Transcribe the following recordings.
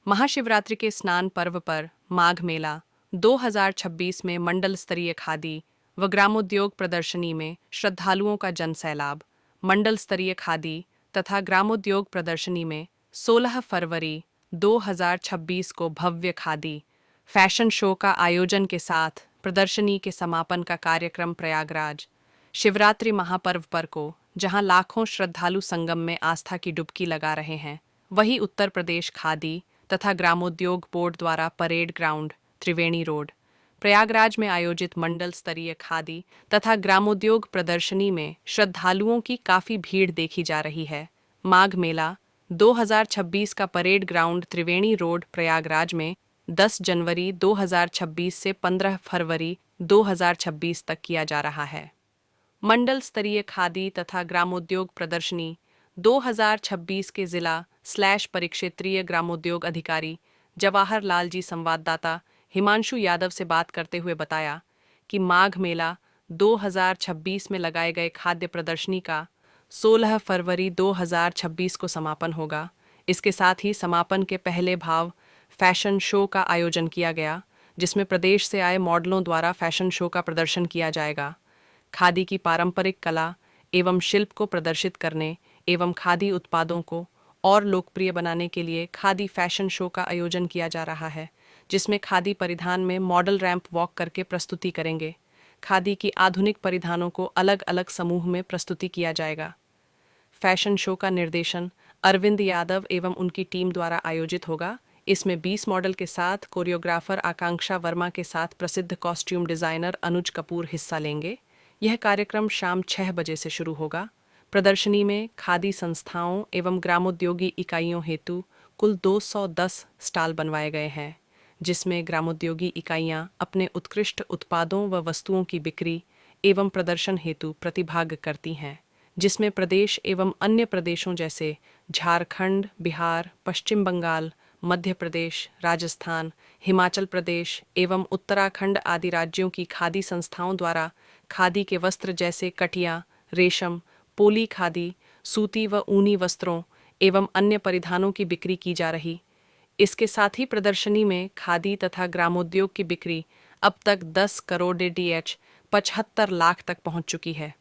महाशिवरात्रि के स्नान पर्व पर माघ मेला 2026 में मंडल स्तरीय खादी व ग्रामोद्योग प्रदर्शनी में श्रद्धालुओं का जनसैलाब। मंडल स्तरीय खादी तथा ग्रामोद्योग प्रदर्शनी में 16 फरवरी 2026 को भव्य खादी फैशन शो का आयोजन के साथ प्रदर्शनी के समापन का कार्यक्रम प्रयागराज शिवरात्रि महापर्व पर को जहां लाखों श्रद्धालु संगम में आस्था की डुबकी लगा रहे हैं, वहीं उत्तर प्रदेश खादी तथा ग्रामोद्योग बोर्ड द्वारा परेड ग्राउंड त्रिवेणी रोड प्रयागराज में आयोजित मंडल स्तरीय खादी तथा ग्रामोद्योग प्रदर्शनी में श्रद्धालुओं की काफी भीड़ देखी जा रही है। माघ मेला 2026 का परेड ग्राउंड त्रिवेणी रोड प्रयागराज में 10 जनवरी 2026 से 15 फरवरी 2026 तक किया जा रहा है। मंडल स्तरीय खादी तथा ग्रामोद्योग प्रदर्शनी 2026 के जिला/परिक्षेत्रीय ग्रामोद्योग अधिकारी जवाहर लाल जी संवाददाता हिमांशु यादव से बात करते हुए बताया कि माघ मेला 2026 में लगाए गए खाद्य प्रदर्शनी का 16 फरवरी 2026 को समापन होगा। इसके साथ ही समापन के पहले भाव फैशन शो का आयोजन किया गया, जिसमें प्रदेश से आए मॉडलों द्वारा फैशन शो का प्रदर्शन किया जाएगा। खादी की पारंपरिक कला एवं शिल्प को प्रदर्शित करने एवं खादी उत्पादों को और लोकप्रिय बनाने के लिए खादी फैशन शो का आयोजन किया जा रहा है, जिसमें खादी परिधान में मॉडल रैंप वॉक करके प्रस्तुति करेंगे। खादी की आधुनिक परिधानों को अलग अलग समूह में प्रस्तुति किया जाएगा। फैशन शो का निर्देशन अरविंद यादव एवं उनकी टीम द्वारा आयोजित होगा। इसमें 20 मॉडल के साथ कोरियोग्राफर आकांक्षा वर्मा के साथ प्रसिद्ध कॉस्ट्यूम डिजाइनर अनुज कपूर हिस्सा लेंगे। यह कार्यक्रम शाम 6 बजे से शुरू होगा। प्रदर्शनी में खादी संस्थाओं एवं ग्रामोद्योगी इकाइयों हेतु कुल 210 स्टॉल बनवाए गए हैं, जिसमें ग्रामोद्योगी इकाइयां अपने उत्कृष्ट उत्पादों व वस्तुओं की बिक्री एवं प्रदर्शन हेतु प्रतिभाग करती हैं, जिसमें प्रदेश एवं अन्य प्रदेशों जैसे झारखंड, बिहार, पश्चिम बंगाल, मध्य प्रदेश, राजस्थान, हिमाचल प्रदेश एवं उत्तराखंड आदि राज्यों की खादी संस्थाओं द्वारा खादी के वस्त्र जैसे कटिया, रेशम, पोली खादी, सूती व ऊनी वस्त्रों एवं अन्य परिधानों की बिक्री की जा रही। इसके साथ ही प्रदर्शनी में खादी तथा ग्रामोद्योग की बिक्री अब तक 10 करोड़ DH 75 लाख तक पहुंच चुकी है।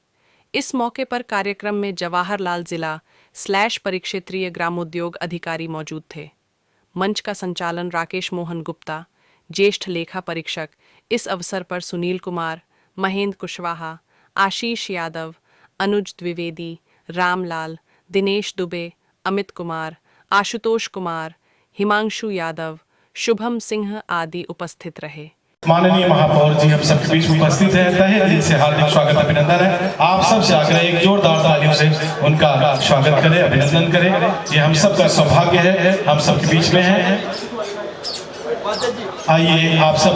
इस मौके पर कार्यक्रम में जवाहर लाल जिला/परिक्षेत्रीय ग्रामोद्योग अधिकारी मौजूद थे। मंच का संचालन राकेश मोहन गुप्ता, ज्येष्ठ लेखा परीक्षक, इस अवसर पर सुनील कुमार, महेंद्र कुशवाहा, आशीष यादव, अनुज द्विवेदी, रामलाल, दिनेश दुबे, अमित कुमार, आशुतोष कुमार, हिमांशु यादव, शुभम सिंह आदि उपस्थित रहे। माननीय महापौर जी हम सबके बीच उपस्थित हैं, तहे दिल से हार्दिक स्वागत अभिनंदन है। आप सब से आग्रह एक जोरदार तालियों से उनका स्वागत करें, अभिनंदन करें। ये हम सबका सौभाग्य है, हम सबके बीच में हैं। आइए, आप सब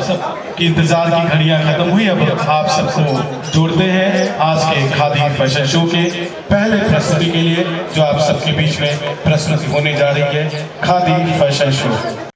की इंतजार की घड़ियां खत्म हुई, अब आप सबको जोड़ते हैं आज के खादी फैशन शो के पहले प्रस्तुति के लिए, जो आप सबके बीच में प्रस्तुति होने जा रही है, खादी फैशन शो।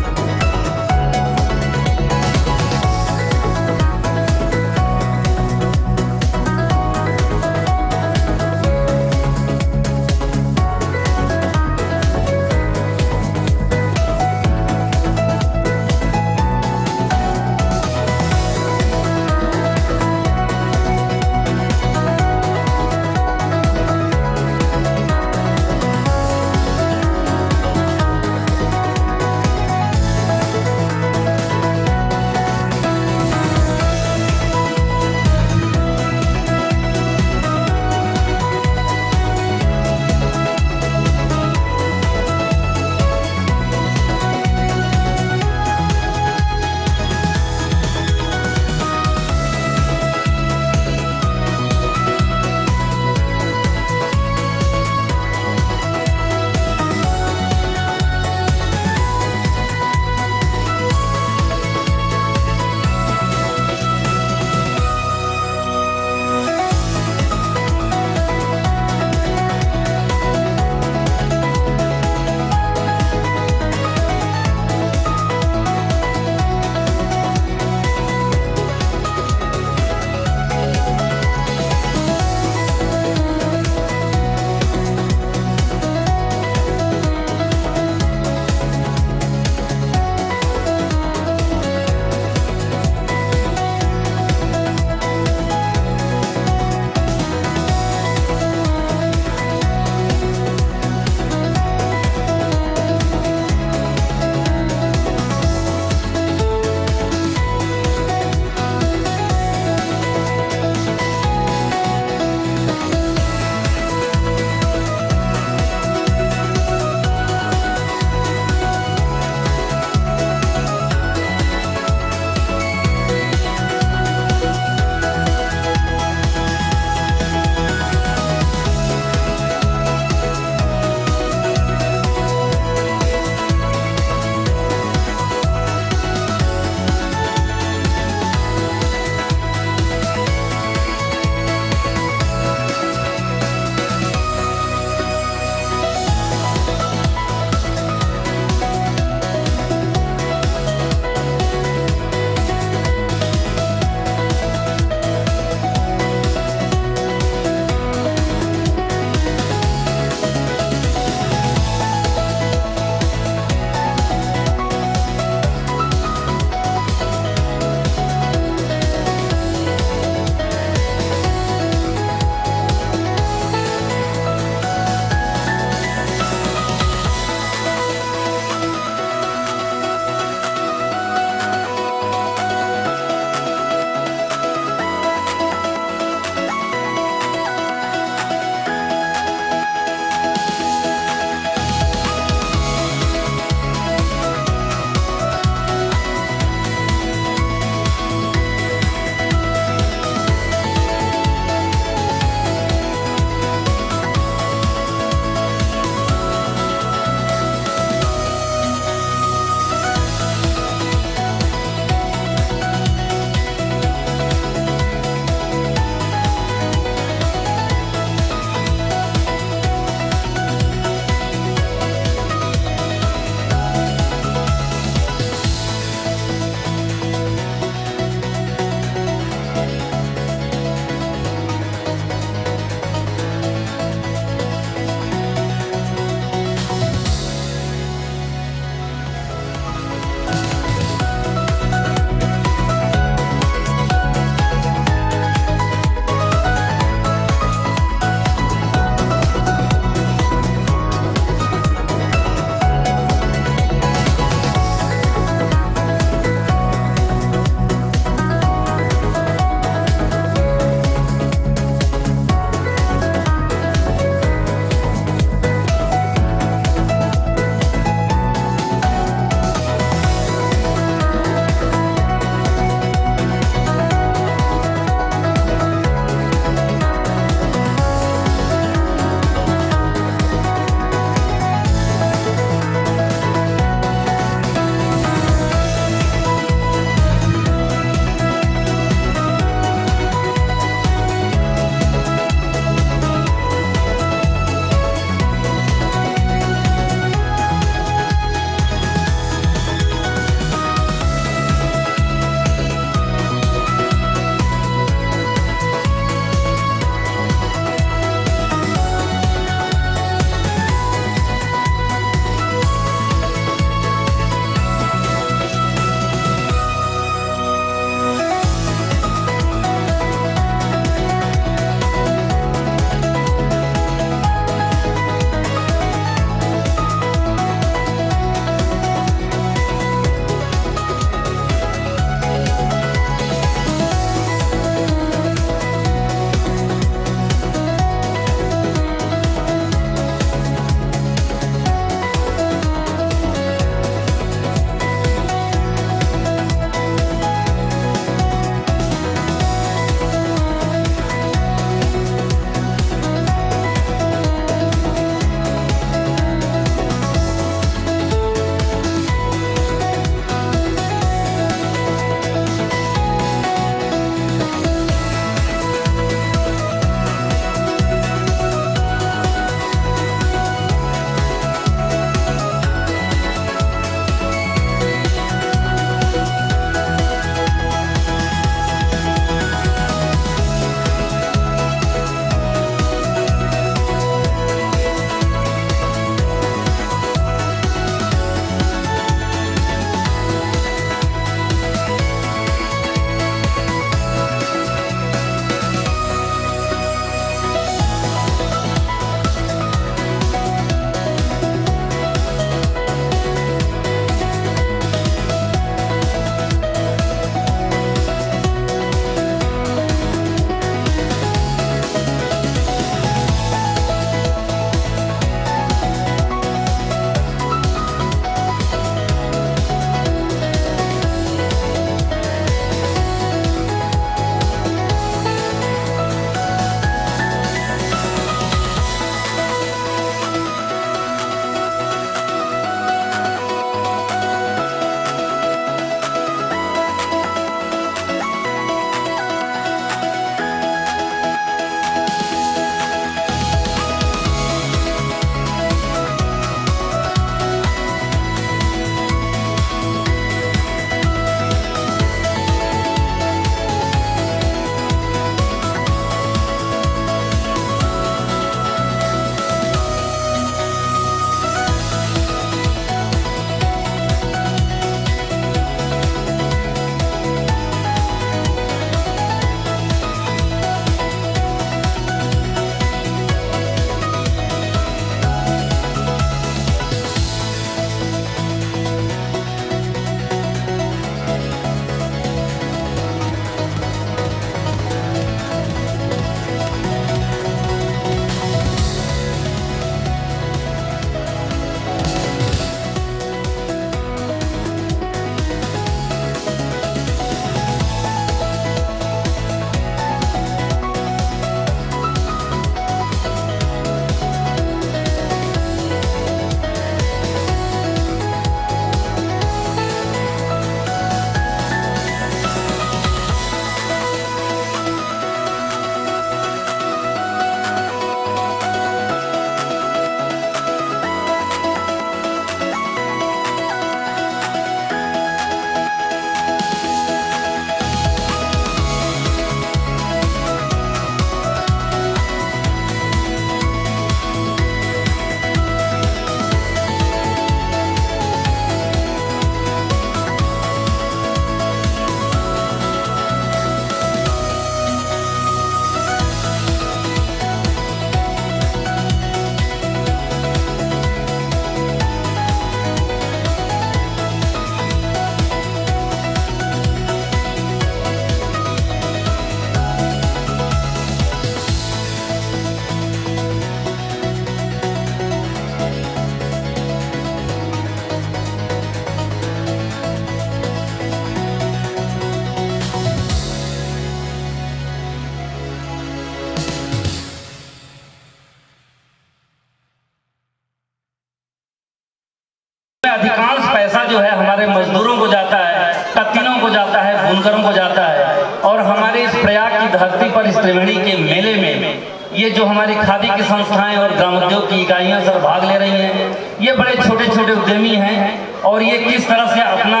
गर्म हो जाता है। और हमारे इस प्रयाग की धरती पर इस त्रिवेणी के मेले में ये जो हमारी खादी की संस्थाएं और ग्रामोद्योग की इकाइयां सर भाग ले रही हैं, ये बड़े छोटे छोटे उद्यमी हैं और ये किस तरह से अपना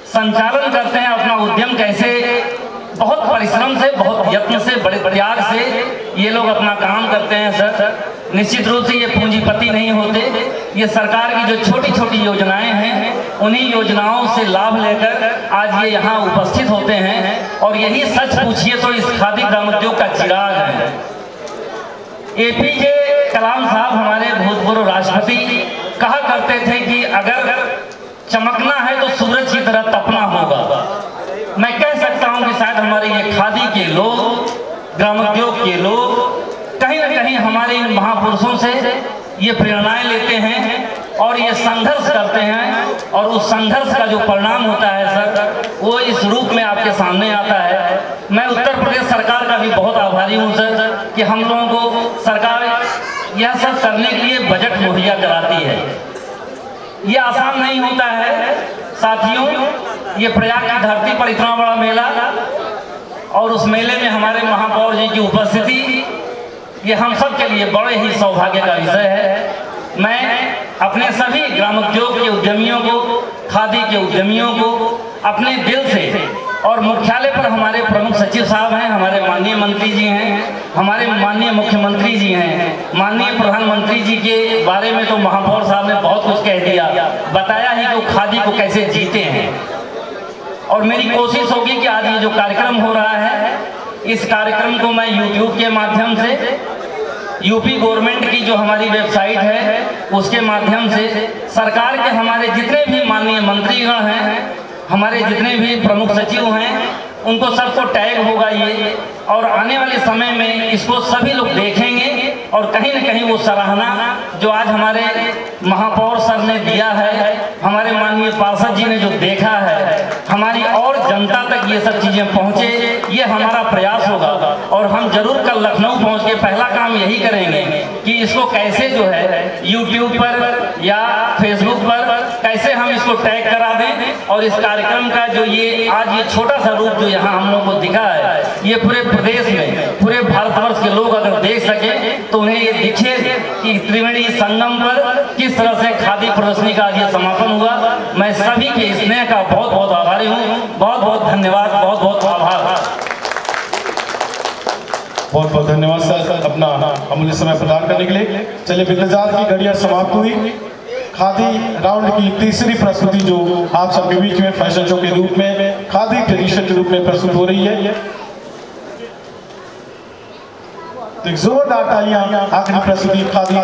संचालन करते हैं, अपना उद्यम कैसे बहुत परिश्रम से, बहुत यत्न से, बड़े त्याग से ये लोग अपना काम करते हैं सर। निश्चित रूप से ये पूंजीपति नहीं होते, ये सरकार की जो छोटी छोटी योजनाएं हैं उन्हीं योजनाओं से लाभ लेकर आज ये यहाँ उपस्थित होते हैं। और यही सच पूछिए तो इस खादी ग्रामोद्योग का चिराग है। एपीजे कलाम साहब हमारे भूतपूर्व राष्ट्रपति कहा करते थे कि अगर चमकना है तो सूरज की तरह तपना होगा। मैं कह सकता हूं कि शायद हमारे ये खादी के लोग, ग्रामोद्योग के लोग कहीं ना कहीं हमारे इन महापुरुषों से ये प्रेरणाएं लेते हैं और ये संघर्ष करते हैं। और उस संघर्ष का जो परिणाम होता है सर, वो इस रूप में आपके सामने आता है। मैं उत्तर प्रदेश सरकार का भी बहुत आभारी हूँ सर कि हम लोगों को सरकार यह सब करने के लिए बजट मुहैया कराती है। ये आसान नहीं होता है साथियों। ये प्रयाग की धरती पर इतना बड़ा मेला और उस मेले में हमारे महापौर जी की उपस्थिति, ये हम सब के लिए बड़े ही सौभाग्य का विषय है। मैं अपने सभी ग्रामोद्योग के उद्यमियों को, खादी के उद्यमियों को अपने दिल से, और मुख्यालय पर हमारे प्रमुख सचिव साहब हैं, हमारे माननीय मंत्री जी हैं, हमारे माननीय मुख्यमंत्री जी हैं, माननीय प्रधानमंत्री जी के बारे में तो महापौर साहब ने बहुत कुछ कह दिया, बताया ही कि वो खादी को कैसे जीते हैं। और मेरी कोशिश होगी कि आज ये जो कार्यक्रम हो रहा है, इस कार्यक्रम को मैं YouTube के माध्यम से, यूपी गवर्नमेंट की जो हमारी वेबसाइट है उसके माध्यम से, सरकार के हमारे जितने भी माननीय मंत्रीगण हैं, हमारे जितने भी प्रमुख सचिव हैं, उनको सबको टैग होगा ये, और आने वाले समय में इसको सभी लोग देखेंगे और कहीं न कहीं वो सराहना जो आज हमारे महापौर सर ने दिया है, हमारे माननीय पार्षद जी ने जो देखा है, हमारी और जनता तक ये सब चीज़ें पहुँचे, ये हमारा प्रयास होगा। और हम जरूर कल लखनऊ पहुँच के पहला काम यही करेंगे कि इसको कैसे जो है यूट्यूब पर या फेसबुक पर कैसे हम इसको टैग करा दें, और इस कार्यक्रम का जो ये आज ये छोटा सा रूप जो यहाँ हम लोग को दिखा है, ये पूरे प्रदेश में, पूरे भारतवर्ष के लोग अगर देख सके तो उन्हें ये दिखे कि त्रिवेणी संगम पर किस तरह से खादी प्रदर्शनी का आज ये समापन हुआ। मैं सभी के स्नेह का बहुत बहुत आभारी हूँ। बहुत बहुत धन्यवाद, बहुत बहुत आभार। बहुत बहुत धन्यवाद सर अपना अमूल्य समय प्रदान करने के लिए। चलिए इंतजार की घड़ियां समाप्त हुई। खादी राउंड की तीसरी प्रस्तुति जो आप सबके बीच में फैशन शो के रूप में, खादी ट्रेडिशन के रूप में प्रस्तुत हो रही है। तो एक जोरदार तालियां आखिरी प्रस्तुति खादी।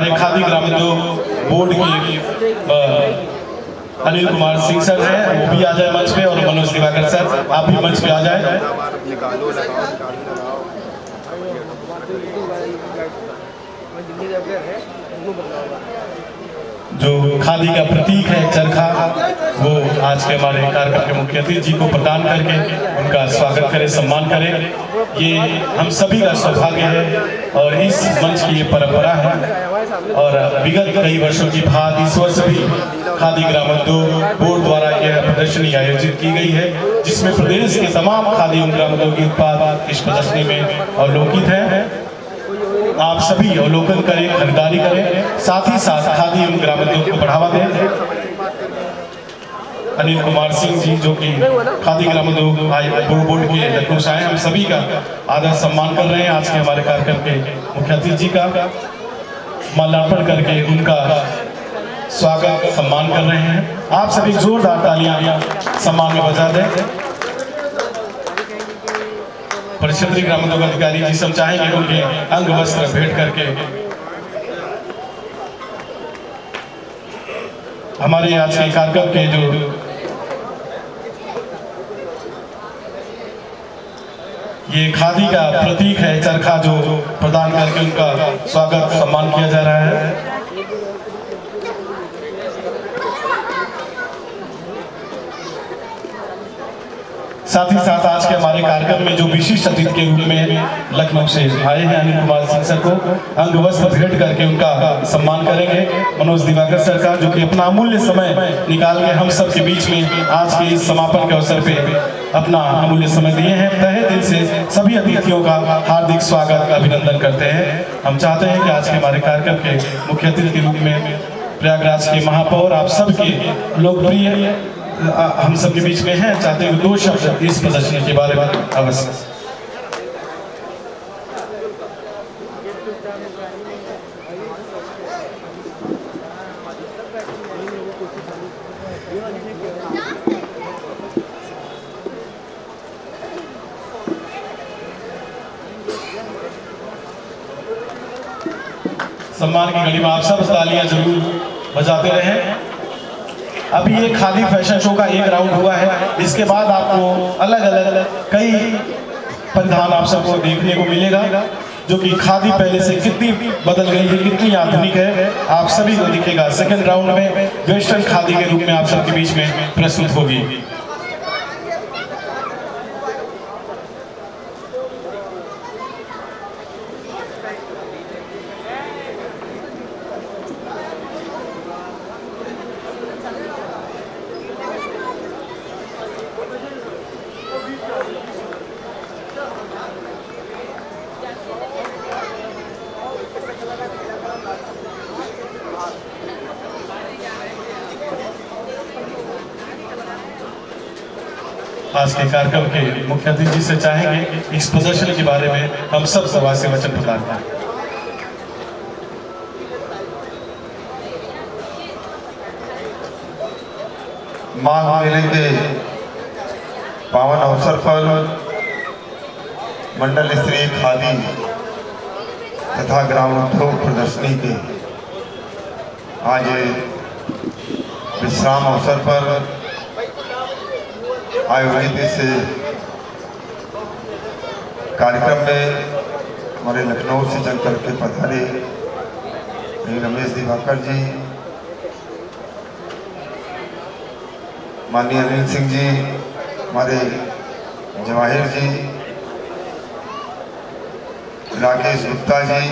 हमारे खादी ग्रामोद्योग बोर्ड के अनिल कुमार सिंह सर हैं, वो भी आ जाए मंच पे, और मनोज दिवाकर सर आप भी मंच पे आ जाए। जो खादी का प्रतीक है चरखा, वो आज के हमारे कार्यक्रम के मुख्य अतिथि जी को प्रदान करके उनका स्वागत करें, सम्मान करें। ये हम सभी का सौभाग्य है और इस मंच की ये परंपरा है। और विगत कई वर्षों की भांति इस वर्ष भी खादी ग्रामोद्योग बोर्ड द्वारा यह प्रदर्शनी आयोजित की गई है, जिसमें प्रदेश के तमाम खादी एवं ग्रामोद्योगी उत्पाद इस प्रदर्शनी में अवलोकित हैं। आप सभी अवलोकन करें, खरीदारी करें, साथ ही साथ खादी एवं ग्रामोद्योग को बढ़ावा दें। अनिल कुमार सिंह जी जो कि खादी ग्रामोद्योग बोर्ड के लखनऊ से आए, हम सभी का आदर सम्मान कर रहे हैं। आज के हमारे कार्यक्रम के मुख्य अतिथि जी का माल्यार्पण करके उनका स्वागत सम्मान कर रहे हैं। आप सभी जोरदार तालियां सम्मान में बजा दें। परिषद ग्रामोद्योग अधिकारी जी सब चाहेंगे उनके अंग वस्त्र भेंट करके हमारे आज के कार्यक्रम के जो ये खादी का प्रतीक है चरखा, जो प्रदान करके उनका स्वागत सम्मान किया जा रहा है। साथ ही साथ आज के हमारे कार्यक्रम में जो विशिष्ट अतिथि के रूप में लखनऊ से आए हैं अनिल कुमार सिंह सर को अंग वस्त्र भेंट करके उनका सम्मान करेंगे। मनोज दिवाकर सर का, जो कि अपना अमूल्य समय निकाल के हम सब के बीच में आज के इस समापन के अवसर पे अपना अमूल्य समय दिए हैं। तहे दिल से सभी अतिथियों का हार्दिक स्वागत, अभिनंदन करते हैं। हम चाहते हैं कि आज के हमारे कार्यक्रम के मुख्य अतिथि के रूप में प्रयागराज के महापौर, आप सबके लोकप्रिय हम सबके बीच में हैं, चाहते हैं दो शब्द इस प्रदर्शनी के बारे में अवश्य। सम्मान की घड़ी में आप सब तालियां जरूर बजाते रहें। अभी ये खादी फैशन शो का एक राउंड हुआ है, इसके बाद आपको अलग अलग कई परिधान आप सबको देखने को मिलेगा, जो कि खादी पहले से कितनी बदल गई है, कितनी आधुनिक है, आप सभी को दिखेगा। सेकंड राउंड में वेस्टर्न खादी के रूप में आप सबके बीच में प्रस्तुत होगी। आज के कार्यक्रम के मुख्य अतिथि से चाहेंगे इस प्रदर्शन के बारे में हम सब सभा से वचन प्रदान करें। माघ मेले के पावन अवसर पर मंडल स्तरीय खादी तथा ग्रामोद्योग प्रदर्शनी के आज विश्राम अवसर पर आयोजित इस कार्यक्रम में हमारे लखनऊ से चल करके पधारे रमेश दिवाकर जी, माननीय अनिल सिंह जी, हमारे जवाहिर जी, राकेश गुप्ता जी,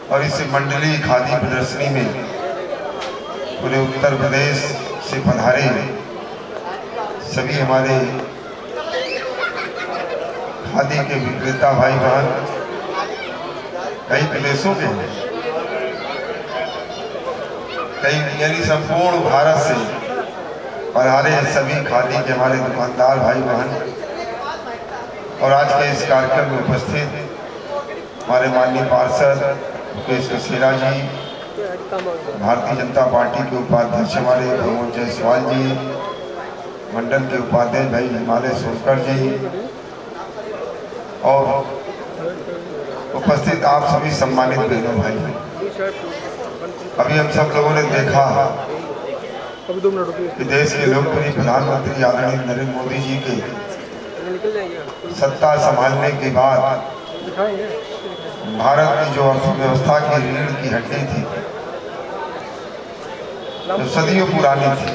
और इस मंडलीय खादी प्रदर्शनी में पूरे उत्तर प्रदेश से पधारे सभी हमारे खादी के विक्रेता भाई बहन कई प्रदेशों के हैं, कई यानी संपूर्ण भारत से पधारे सभी खादी के हमारे दुकानदार भाई बहन, और आज के इस कार्यक्रम में उपस्थित हमारे माननीय पार्षद मुकेश कसेरा जी, भारतीय जनता पार्टी के उपाध्यक्ष हमारे प्रमोद जायसवाल जी, मंडल के उपाध्यक्ष भाई हिमालय सोलकर जी, और उपस्थित आप सभी सम्मानित बहनों भाई, अभी हम सब लोगों ने देखा कि देश के लोकप्रिय प्रधानमंत्री आदरणीय नरेंद्र मोदी जी के सत्ता संभालने के बाद भारत की जो अर्थव्यवस्था की रीढ़ की हड्डी थी, जो सदियों पुरानी थी,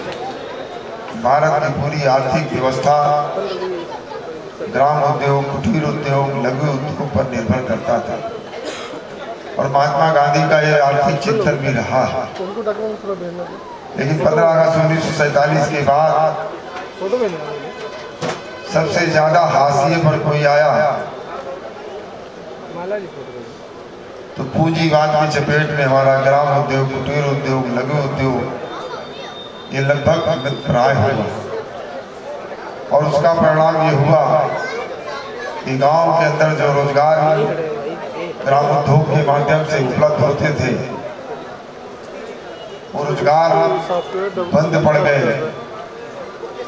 भारत की पूरी आर्थिक व्यवस्था ग्राम उद्योग, कुटीर उद्योग, लघु उद्योग पर निर्भर करता था और महात्मा गांधी का ये आर्थिक चिंतन भी रहा है। लेकिन 15 अगस्त 1947 के बाद सबसे ज्यादा हाशिए पर कोई आया तो पूंजीवाद की चपेट में हमारा ग्राम उद्योग, कुटीर उद्योग, लघु उद्योग ये लगभग मृतप्राय हुआ और उसका परिणाम ये हुआ कि गांव के अंदर जो रोजगार ग्राम उद्योग के माध्यम से उपलब्ध होते थे वो रोजगार बंद पड़ गए।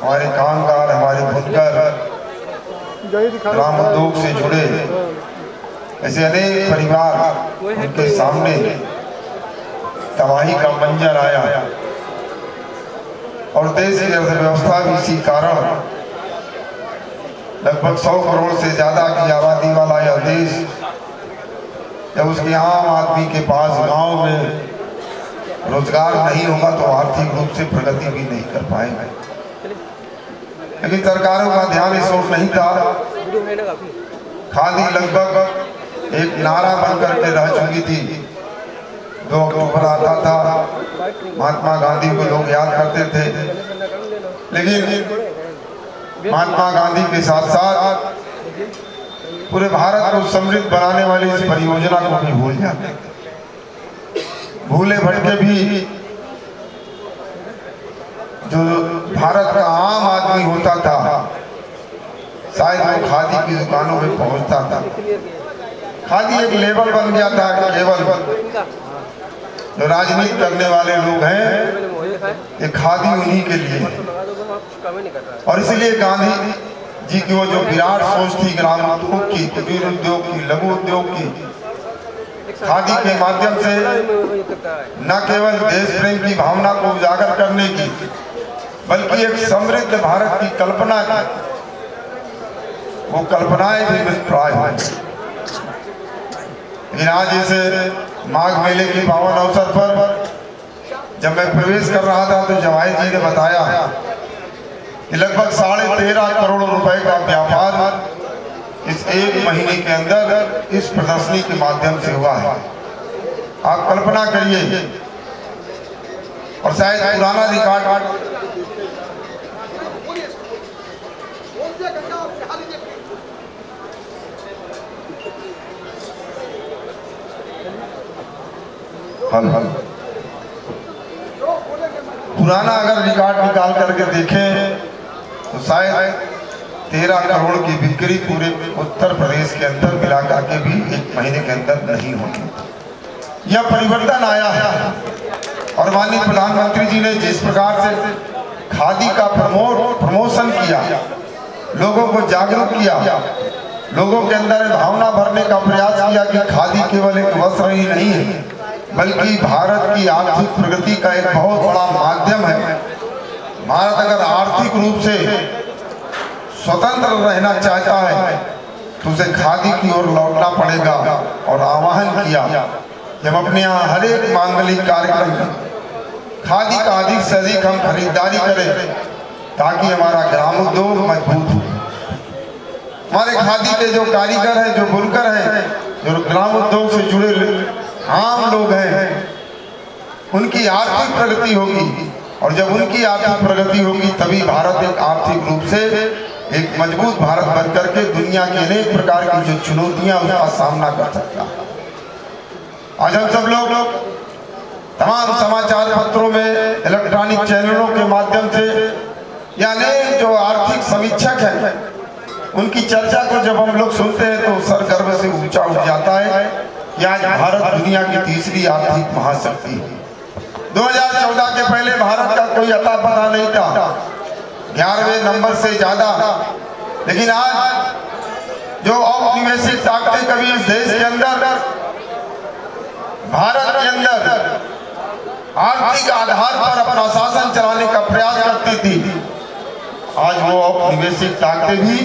हमारे कामगार, हमारे बुनकर ग्राम उद्योग से जुड़े ऐसे अनेक परिवार, उनके सामने तबाही का मंजर आया और देश की अर्थव्यवस्था भी इसी कारण लगभग 100 करोड़ से ज्यादा की आबादी वाला यह देश जब उसके आम आदमी के पास गांव में रोजगार नहीं होगा तो आर्थिक रूप से प्रगति भी नहीं कर पाएंगे। लेकिन सरकारों का ध्यान इस ओर नहीं था। खादी लगभग एक नारा बनकर के रह चुकी थी। 2 अक्टूबर आता था, महात्मा गांधी को लोग याद करते थे, लेकिन महात्मा गांधी के साथ साथ पूरे भारत को समृद्ध बनाने वाली इस परियोजना को भी भूल जाते थे। भूले भटके भी जो भारत का आम आदमी होता था शायद वो खादी की दुकानों में पहुंचता था। खादी एक लेबल बन गया था कि केवल जो राजनीति करने वाले लोग हैं ये खादी उन्हीं के लिए और इसलिए गांधी जी की वो जो विराट सोच थी ग्राम उद्योग की, कुटीर उद्योग की, लघु उद्योग की, खादी के माध्यम से न केवल देश प्रेम की भावना को उजागर करने की बल्कि एक समृद्ध भारत की कल्पना की, वो कल्पनाएं भी मृतप्राय हुई। लेकिन आज इस माघ मेले के पावन अवसर पर जब मैं प्रवेश कर रहा था तो जवाहिर जी ने बताया कि लगभग 13.5 करोड़ रुपए का व्यापार इस 1 महीने के अंदर इस प्रदर्शनी के माध्यम से हुआ है। आप कल्पना करिए और शायद पुराना रिकॉर्ड पुराना अगर रिकॉर्ड निकाल करके देखें तो शायद 13 करोड़ की बिक्री पूरे उत्तर प्रदेश के अंदर मिला करके भी 1 महीने के अंदर नहीं होगी। यह परिवर्तन आया है और माननीय प्रधानमंत्री जी ने जिस प्रकार से खादी का प्रमोशन किया, लोगों को जागरूक किया, लोगों के अंदर भावना भरने का प्रयास किया कि खादी केवल एक वस्त्र ही नहीं है बल्कि भारत की आर्थिक प्रगति का एक बहुत बड़ा माध्यम है। भारत अगर आर्थिक रूप से स्वतंत्र रहना चाहता है तो उसे खादी की ओर लौटना पड़ेगा और आह्वान किया कि हम अपने यहाँ हर एक मांगलिक कार्यक्रम में खादी का अधिक से अधिक हम खरीदारी करें ताकि हमारा ग्राम उद्योग मजबूत हो। हमारे खादी के जो कारीगर हैं, जो बुनकर हैं, जो ग्राम उद्योग से जुड़े आम लोग हैं, उनकी आर्थिक प्रगति होगी और जब उनकी आर्थिक प्रगति होगी तभी भारत एक आर्थिक रूप से एक मजबूत भारत बनकर के दुनिया की अनेक प्रकार की जो चुनौतियां उसका सामना कर सकता है। आज हम सब लोग तमाम समाचार पत्रों में, इलेक्ट्रॉनिक चैनलों के माध्यम से या अनेक जो आर्थिक समीक्षक हैं उनकी चर्चा को जब हम लोग सुनते हैं तो सर गर्व से ऊंचा उठ जाता है कि आज भारत दुनिया की तीसरी आर्थिक महाशक्ति है। 2014 के पहले भारत का कोई अता पता नहीं था, 11वें नंबर से ज्यादा, लेकिन आज जो औपनिवेशिक ताकतें कभी इस देश के अंदर, भारत के अंदर आर्थिक आधार पर अपना शासन चलाने का प्रयास करती थी, आज वो औपनिवेशिक ताकतें भी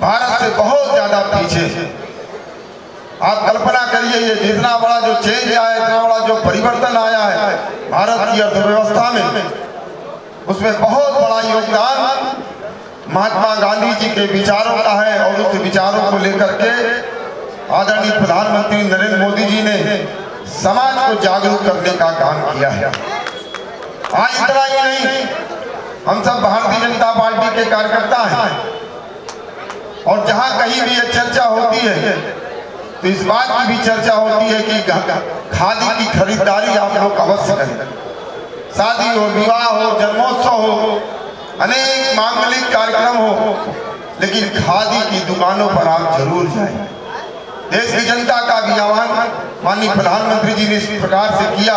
भारत से बहुत ज्यादा पीछे हैं। आप कल्पना करिए, ये जितना बड़ा जो चेंज आया, इतना बड़ा जो परिवर्तन आया है भारत की अर्थव्यवस्था में, उसमें बहुत बड़ा योगदान महात्मा गांधी जी के विचारों का है। और उस विचारों को लेकर के आदरणीय प्रधानमंत्री नरेंद्र मोदी जी ने समाज को जागरूक करने का काम किया है। आज इतना ही नहीं, हम सब भारतीय जनता पार्टी के कार्यकर्ता हैं और जहां कहीं भी ये चर्चा होती है तो इस बात की भी चर्चा होती है कि खादी की खरीदारी आप लोग अवश्य करें। शादी हो, विवाह हो, जन्मोत्सव हो, अनेक मांगलिक कार्यक्रम हो, लेकिन खादी की दुकानों पर आप जरूर जाएं। देश की जनता का भी आह्वान माननीय प्रधानमंत्री जी ने इस प्रकार से किया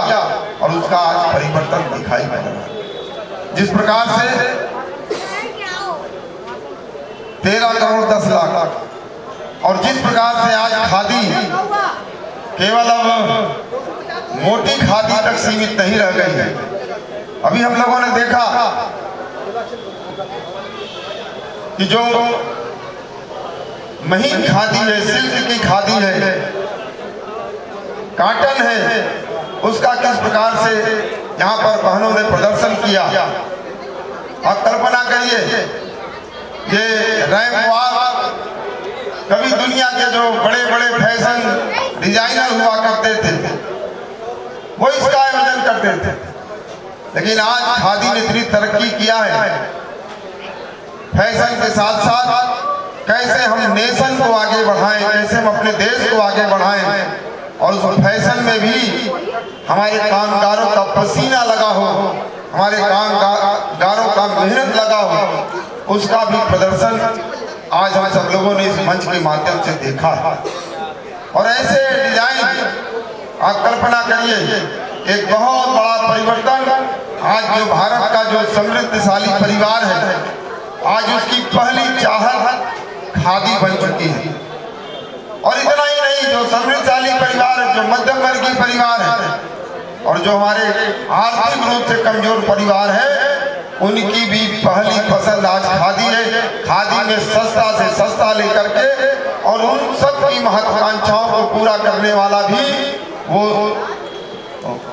और उसका आज परिवर्तन दिखाई पड़ रहा है। जिस प्रकार से 13 करोड़ 10 लाख और जिस प्रकार से आज खादी केवल अब मोटी खादी तक सीमित नहीं रह गई है। अभी हम लोगों ने देखा कि जो महीन खादी है, सिल्क की खादी है, काटन है, उसका किस प्रकार से यहाँ पर बहनों ने प्रदर्शन किया। आप कल्पना करिए, ये रैंप वॉक, कभी दुनिया के जो बड़े बड़े फैशन डिजाइनर हुआ करते थे वो इसका आयोजन करते थे, लेकिन आज खादी ने इतनी तरक्की किया है। फैशन के साथ साथ कैसे हम नेशन को आगे बढ़ाएं, कैसे हम अपने देश को आगे बढ़ाएं और उस फैशन में भी हमारे कामगारों का पसीना लगा हो, हमारे कामगारों का मेहनत लगा हो, उसका भी प्रदर्शन आज हम सब लोगों ने इस मंच के माध्यम से देखा है। और ऐसे डिजाइन आप कल्पना करिए, एक बहुत बड़ा परिवर्तन आज जो भारत का जो समृद्धशाली परिवार है, आज उसकी पहली चाहत खादी बन चुकी है। और इतना ही नहीं, जो समृद्धशाली परिवार है, जो मध्यम वर्गीय परिवार है और जो हमारे आर्थिक रूप से कमजोर परिवार है, उनकी भी पहली पसंद आज खादी है। खादी में सस्ता से सस्ता लेकर के और उन सब की महत्वाकांक्षाओं को पूरा करने वाला भी वो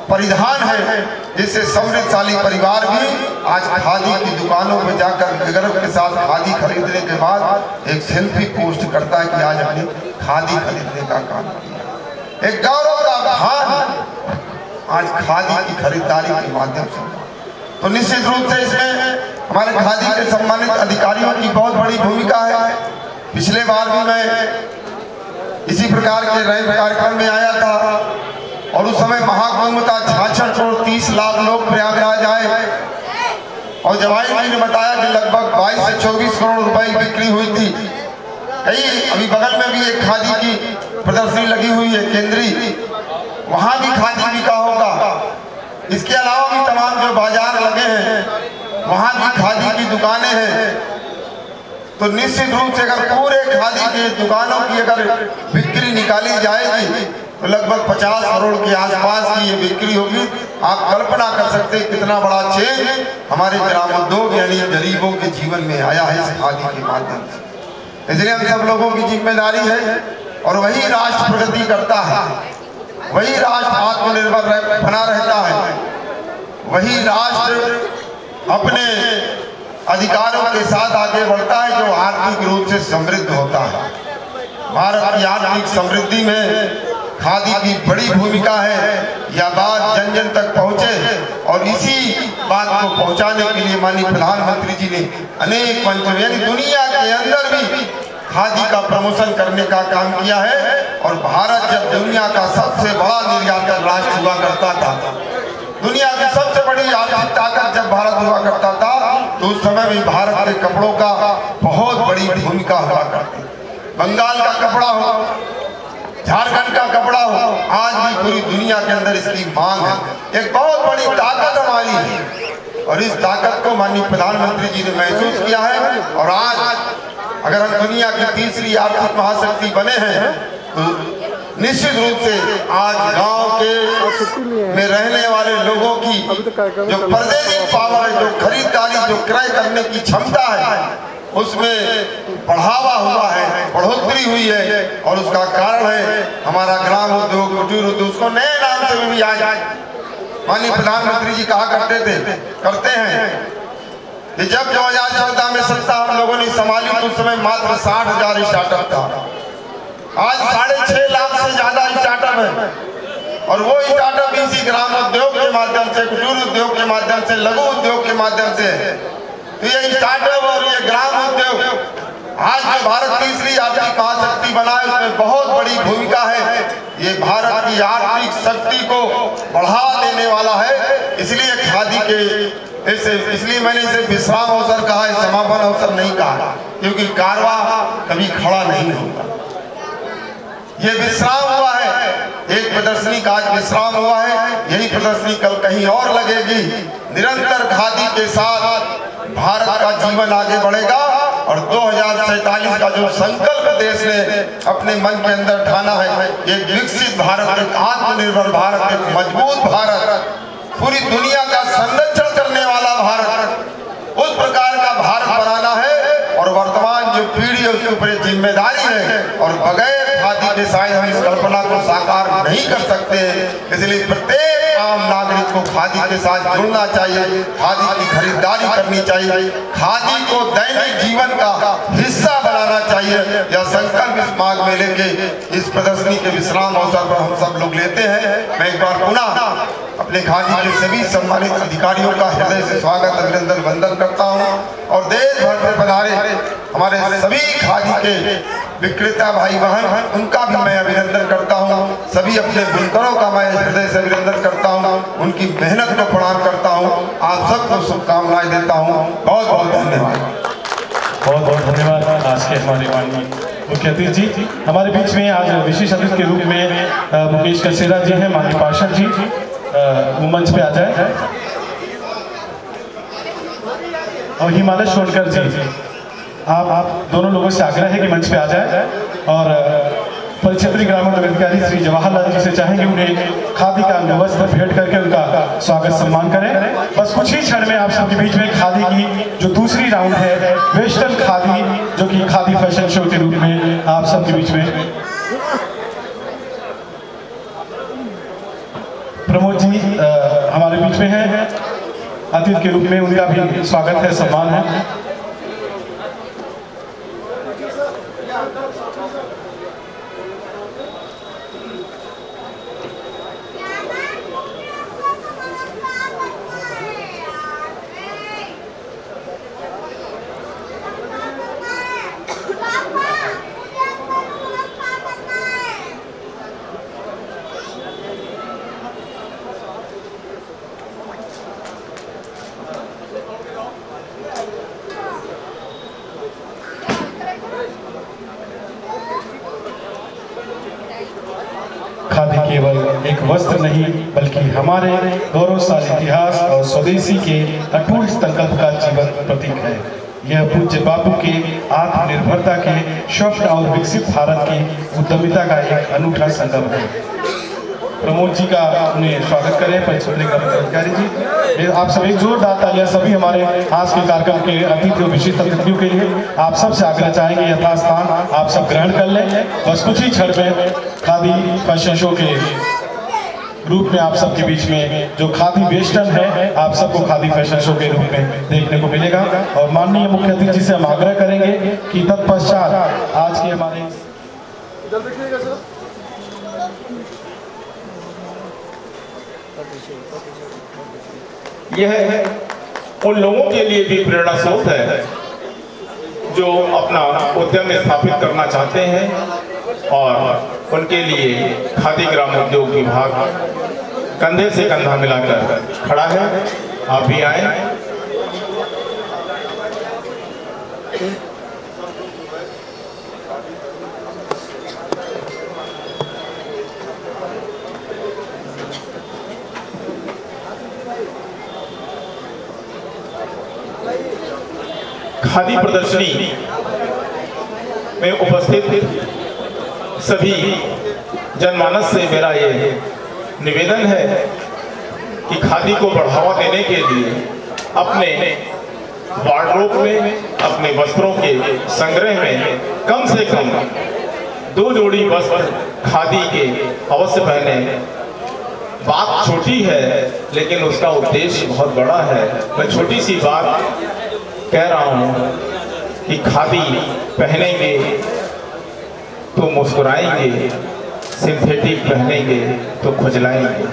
परिधान है, जिससे समृद्धशाली परिवार भी आज खादी की दुकानों में जाकर गर्व के साथ खादी खरीदने के बाद एक सेल्फी पोस्ट करता है कि आज हमने खादी खरीदने का काम किया। एक गौरव का भान आज खादी की खरीदारी के माध्यम से। तो निश्चित रूप से इसमें हमारे खादी के सम्मानित अधिकारियों की बहुत बड़ी भूमिका है। पिछले बार भी मैं इसी प्रकार के रैंप कार्यक्रम में आया था और उस समय महाकुंभ था, 66 करोड़ 30 लाख लोग प्रयागराज आए और जवाई जी ने बताया कि लगभग 22 से 24 करोड़ रुपए बिक्री हुई थी। कहीं अभी बगल में भी एक खादी की प्रदर्शनी लगी हुई है केंद्रीय, वहां भी खादी बिका होगा। इसके अलावा भी तमाम जो बाजार लगे हैं वहां भी खादी की दुकानें हैं। तो निश्चित रूप से अगर पूरे खादी के दुकानों की अगर बिक्री निकाली जाएगी तो लगभग 50 करोड़ के आसपास की ये बिक्री होगी। आप कल्पना कर सकते हैं कितना बड़ा चेंज हमारे ग्रामोद्योग यानी गरीबों के जीवन में आया है इस खादी के माध्यम से। इसलिए हम सब लोगों की जिम्मेदारी है और वही राष्ट्र प्रगति करता है, वही राष्ट्र आत्मनिर्भर बना रहता है, वही राष्ट्र अपने अधिकारों के साथ आगे बढ़ता है जो आर्थिक रूप से समृद्ध होता है। भारत की आर्थिक समृद्धि में खादी की बड़ी भूमिका है। यह बात जन जन तक पहुंचे और इसी बात को पहुंचाने के लिए माननीय प्रधानमंत्री जी ने अनेक मंचों यानी दुनिया के अंदर भी खादी का प्रमोशन करने का काम किया है। और भारत जब दुनिया का सबसे बड़ा निर्यातक राष्ट्र हुआ करता था, दुनिया की सबसे बड़ी आर्थिक ताकत जब भारत हुआ करता था, तो उस समय भी भारत के कपड़ों का बहुत बड़ी भूमिका हुआ करती। बंगाल का कपड़ा हो, झारखंड का कपड़ा हो, आज भी पूरी दुनिया के अंदर इसकी मांग है। एक बहुत बड़ी ताकत हमारी है और इस ताकत को माननीय प्रधानमंत्री जी ने महसूस किया है और आज अगर हम दुनिया की तीसरी आर्थिक महाशक्ति बने हैं तो निश्चित रूप से आज गांव के में रहने वाले लोगों की जो परचेजिंग पावर है, जो खरीदारी, जो क्रय करने की क्षमता है, उसमें बढ़ावा हुआ है, बढ़ोतरी हुई है। और उसका कारण है हमारा ग्राम उद्योग, कुटीर उद्योग, उसको नए नाम से भी आज माननीय प्रधानमंत्री जी कहा करते हैं कि जब 2014 में सत्ता हम लोगों ने संभाली तो उस समय मात्र 60,000 स्टार्टअप था। आज 6.5 लाख से ज्यादा स्टार्टअप है। और वो स्टार्टअप इसी ग्राम उद्योग के माध्यम से, कुटीर उद्योग के माध्यम से, लघु उद्योग के माध्यम से है। तो ये स्टार्टअप और ये ग्राम उद्योग आज जो भारत तीसरी आर्थिक महाशक्ति बना है उसमें बहुत बड़ी भूमिका है। ये भारत की आर्थिक शक्ति को बढ़ावा देने वाला है। इसलिए खादी के इसलिए मैंने इसे विश्राम अवसर कहा है, समापन अवसर नहीं कहा, क्योंकि कारवा कभी खड़ा नहीं होगा। ये विश्राम हुआ है, एक प्रदर्शनी का आज विश्राम हुआ है। यही प्रदर्शनी कल कहीं और लगेगी। निरंतर खादी के साथ भारत का जीवन आगे बढ़ेगा और 2047 का जो संकल्प देश ने अपने मन के अंदर ठाना है, ये विकसित भारत, एक आत्मनिर्भर भारत, एक मजबूत भारत, पूरी दुनिया का संरक्षण करने वाला भारत, उस प्रकार का भारत बनाना है। और वर्तमान जो पीढ़ी है उसके ऊपर जिम्मेदारी है और बगैर खादी के शायद हम इस कल्पना को साकार नहीं कर सकते। इसलिए प्रत्येक आम नागरिक को खादी के साथ जुड़ना चाहिए, खादी की खरीदारी करनी चाहिए, खादी को दैनिक जीवन का हिस्सा बनाना चाहिए। यह संकल्प इस माघ मेले के इस प्रदर्शनी के विश्राम अवसर पर हम सब लोग लेते हैं। मैं एक बार पुनः अपने खादी के सभी सम्मानित अधिकारियों का हृदय से स्वागत, अभिनंदन, वंदन करता हूँ। और देश भर से पधारे हमारे सभी खादी के विक्रेता भाई बहन, उनका भी मैं अभिनंदन करता हूँ। सभी अपने बुनकरों का मैं हृदय से अभिनंदन करता हूँ, उनकी मेहनत को प्रणाम करता हूँ। आप सबको शुभकामनाएं देता हूँ। बहुत बहुत धन्यवाद। बहुत बहुत धन्यवाद। आज के हमारे माननीय मुख्य अतिथि जी, हमारे बीच में आज विशेष अतिथि के रूप में मुकेश कसेरा जी हैं, माननीय पार्षद जी, वो मंच पे आ जाए। और हिमालय सोनकर जी, आप दोनों लोगों से आग्रह है कि मंच पे आ जाए। और परिक्षेत्रीय ग्रामीण अधिकारी श्री जवाहरलाल जी से चाहेंगे उन्हें खादी का अंगवस्त्र भेंट करके उनका स्वागत सम्मान करें। बस कुछ ही क्षण में आप सबके बीच में खादी की जो दूसरी राउंड है, वेस्टर्न खादी, जो कि खादी फैशन शो के रूप में आप सबके बीच में प्रमोद जी हमारे बीच में हैं, अतिथि के रूप में उनका भी स्वागत है, सम्मान है। खादी केवल एक वस्त्र नहीं बल्कि हमारे गौरवशाली इतिहास और स्वदेशी के अटूट संकल्प का जीवन प्रतीक है। यह पूज्य बापू के आत्मनिर्भरता के स्वप्न और विकसित भारत की उद्यमिता का एक अनूठा संगम है। प्रमोद जी का उन्हें स्वागत करें, परिक्षेत्रीय अधिकारी जी। आप सभी जोरदार तालियां सभी हमारे आज के कार्यक्रम के अतिथि और विशिष्ट अतिथियों के लिए। आप सबसे आग्रह चाहेंगे यथास्थान आप सब ग्रहण कर लें। बस कुछ ही क्षण में खादी फैशन शो के रूप में आप सबके बीच में जो खादी वेस्टर्न है, आप सबको खादी फैशन शो के रूप में देखने को मिलेगा। और माननीय मुख्य अतिथि से हम आग्रह करेंगे कि तत्पश्चात आज के हमारे यह उन लोगों के लिए भी प्रेरणा स्रोत है जो अपना उद्यम स्थापित करना चाहते हैं और उनके लिए खादी ग्राम उद्योग विभाग कंधे से कंधा मिलाकर खड़ा है। आप भी आए। खादी प्रदर्शनी में उपस्थित सभी जनमानस से मेरा ये निवेदन है कि खादी को बढ़ावा देने के लिए अपने वार्डरोब में, अपने वस्त्रों के संग्रह में कम से कम 2 जोड़ी वस्त्र खादी के अवश्य पहने। बात छोटी है लेकिन उसका उद्देश्य बहुत बड़ा है। मैं छोटी सी बात कह रहा हूँ कि खादी पहनेंगे तो मुस्कुराएंगे, सिंथेटिक पहनेंगे तो खुजलाएंगे।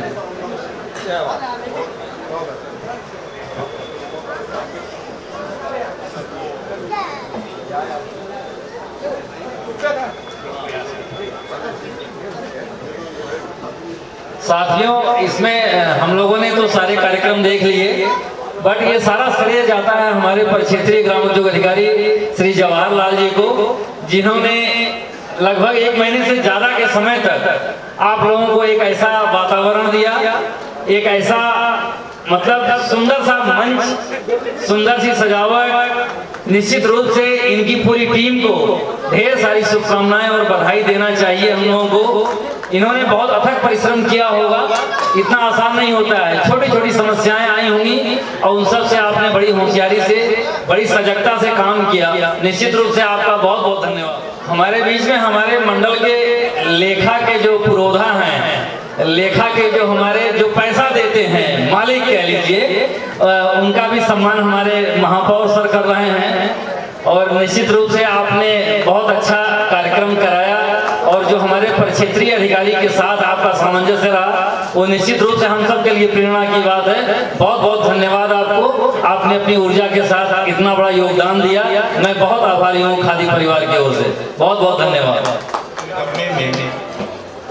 साथियों, इसमें हम लोगों ने तो सारे कार्यक्रम देख लिए, बट ये सारा श्रेय जाता है हमारे परिक्षेत्रीय ग्रामोद्योग अधिकारी श्री जवाहरलाल जी को, जिन्होंने लगभग 1 महीने से ज़्यादा के समय तक आप लोगों को एक ऐसा वातावरण दिया, एक ऐसा मतलब सुंदर सा मंच, सुंदर सी सजावट। निश्चित रूप से इनकी पूरी टीम को ढेर सारी शुभकामनाएं और बधाई देना चाहिए हम लोगों को। इन्होंने बहुत अथक परिश्रम किया होगा, इतना आसान नहीं होता है। छोटी छोटी समस्याएं आई होंगी और उन सब से आपने बड़ी होशियारी से, बड़ी सजगता से काम किया। निश्चित रूप से आपका बहुत बहुत धन्यवाद। हमारे बीच में हमारे मंडल के लेखा के जो पुरोधा हैं, लेखा के जो हमारे जो पैसा देते हैं, मालिक कह लीजिए, उनका भी सम्मान हमारे महापौर सर कर रहे हैं। और निश्चित रूप से आपने बहुत अच्छा कार्यक्रम कराया और जो हमारे परिक्षेत्रीय अधिकारी के साथ आपका सामंजस्य रहा, वो निश्चित रूप से हम सब के लिए प्रेरणा की बात है। बहुत बहुत धन्यवाद आपको, आपने अपनी ऊर्जा के साथ इतना बड़ा योगदान दिया। मैं बहुत आभारी हूँ खादी परिवार की ओर से। बहुत बहुत धन्यवाद।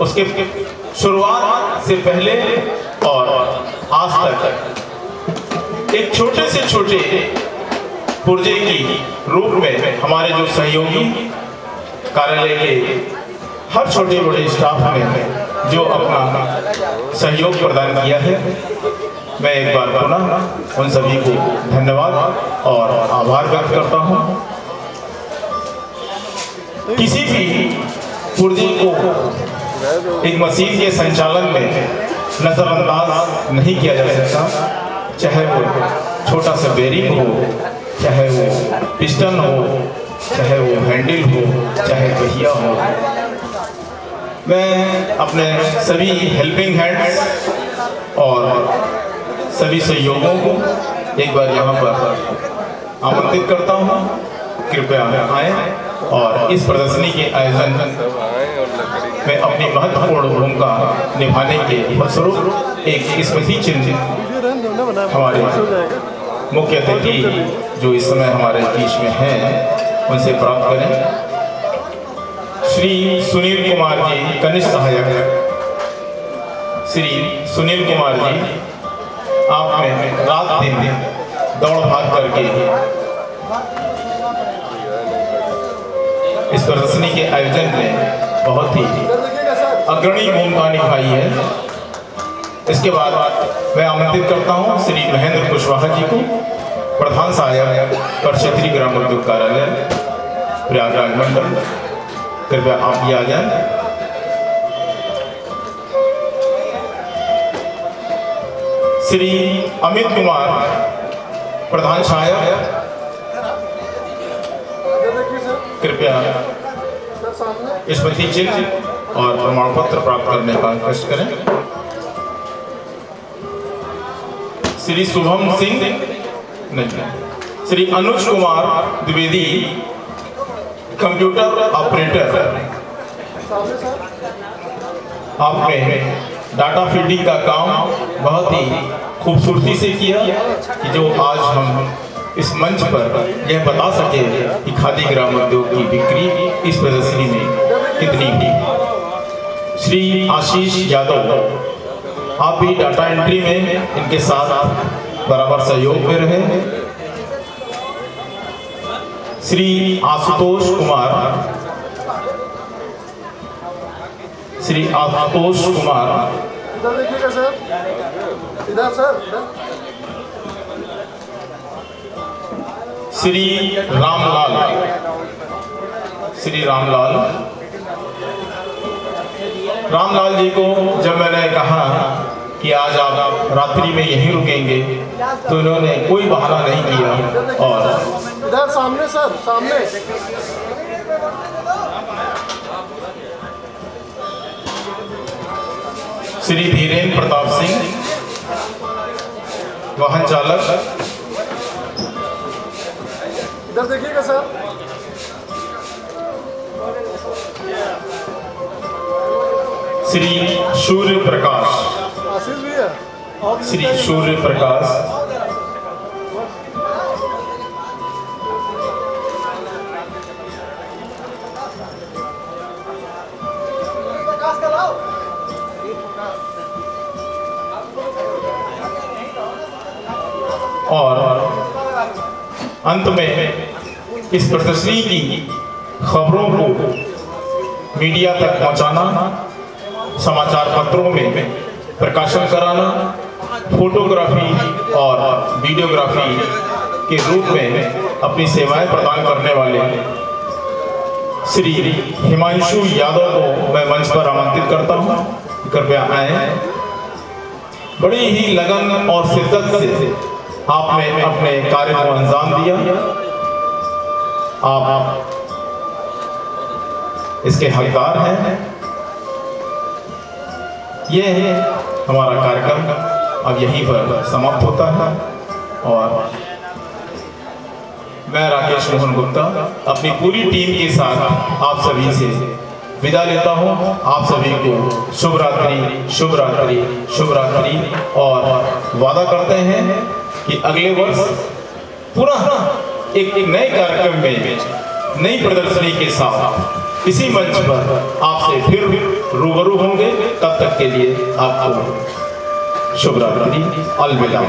उसके शुरुआत से पहले और आज तक एक छोटे से छोटे पुर्जे की रूप में हमारे जो सहयोगी कार्यालय के हर छोटे बड़े स्टाफ ने जो अपना सहयोग प्रदान किया है, मैं एक बार पुनः उन सभी को धन्यवाद और आभार व्यक्त करता हूं। किसी भी पुर्जे को एक मशीन के संचालन में नजरअंदाज नहीं किया जा सकता, चाहे वो छोटा सा बेरिंग हो, चाहे वो पिस्टन हो, चाहे वो हैंडल हो, चाहे पहिया हो। मैं अपने सभी हेल्पिंग हैंड्स और सभी सहयोगों को एक बार यहाँ पर आमंत्रित करता हूँ, कृपया आए और इस प्रदर्शनी के आयोजन में अपनी महत्वपूर्ण भूमिका निभाने के फलस्वरूप एक स्मृति चिन्ह हमारे मुख्य अतिथि जो इस समय हमारे बीच में हैं उनसे प्राप्त करें। श्री सुनील कुमार जी, कनिष्ठ सहायक श्री सुनील कुमार जी, आपने रात दिन दौड़ भाग करके इस प्रदर्शनी के आयोजन में बहुत ही अग्रणी भूमिका निभाई है। इसके बाद मैं आमंत्रित करता हूं श्री महेंद्र कुशवाहा जी को, प्रधान सहायक परिक्षेत्रीय ग्रामोद्योग कार्यालय प्रयागराज मंडल। कृपया आप भी आ जाएं। श्री अमित कुमार, प्रधान सहायक, कृपया स्मृति चिन्ह और प्रमाण पत्र प्राप्त करने का कष्ट करें। श्री शुभम सिंह नहीं, श्री अनुज कुमार द्विवेदी, कंप्यूटर ऑपरेटर। आपने डाटा फीडिंग का काम बहुत ही खूबसूरती से किया कि जो आज हम इस मंच पर यह बता सके कि खादी ग्रामोद्योग की बिक्री इस प्रदर्शनी में कितनी थी। श्री आशीष यादव, आप भी डाटा एंट्री में इनके साथ बराबर सहयोग में रहे। श्री आशुतोष कुमार, श्री आशुतोष कुमार, इधर देखिएगा सर, इधर सर, श्री रामलाल, श्री रामलाल जी को जब मैंने कहा कि आज आप रात्रि में यहीं रुकेंगे तो इन्होंने कोई बहाना नहीं किया और इधर सामने सर, सामने। श्री धीरेन्द्र प्रताप सिंह वाहन चालक, इधर देखिएगा सर। श्री सूर्य प्रकाश, आशीष भी है। और श्री सूर्य प्रकाश, और अंत में इस प्रदर्शनी की खबरों को मीडिया तक पहुंचाना, समाचार पत्रों में प्रकाशन कराना, फोटोग्राफी और वीडियोग्राफी के रूप में अपनी सेवाएं प्रदान करने वाले श्री हिमांशु यादव को मैं मंच पर आमंत्रित करता हूं। कृपया आए। बड़ी ही लगन और शिद्दत से आपने अपने कार्य को अंजाम दिया। आप इसके हकदार हैं। ये है हमारा कार्यक्रम अब यहीं पर समाप्त होता है और मैं राकेश मोहन गुप्ता अपनी पूरी टीम के साथ आप सभी से विदा लेता हूं। आप सभी को शुभ रात्रि, शुभ रात्रि, शुभ रात्रि और वादा करते हैं कि अगले वर्ष पुनः एक नए कार्यक्रम में नई प्रदर्शनी के साथ इसी मंच पर आपसे फिर रूबरू होंगे। तब तक के लिए आपको शुभ रात्रि, अलविदा।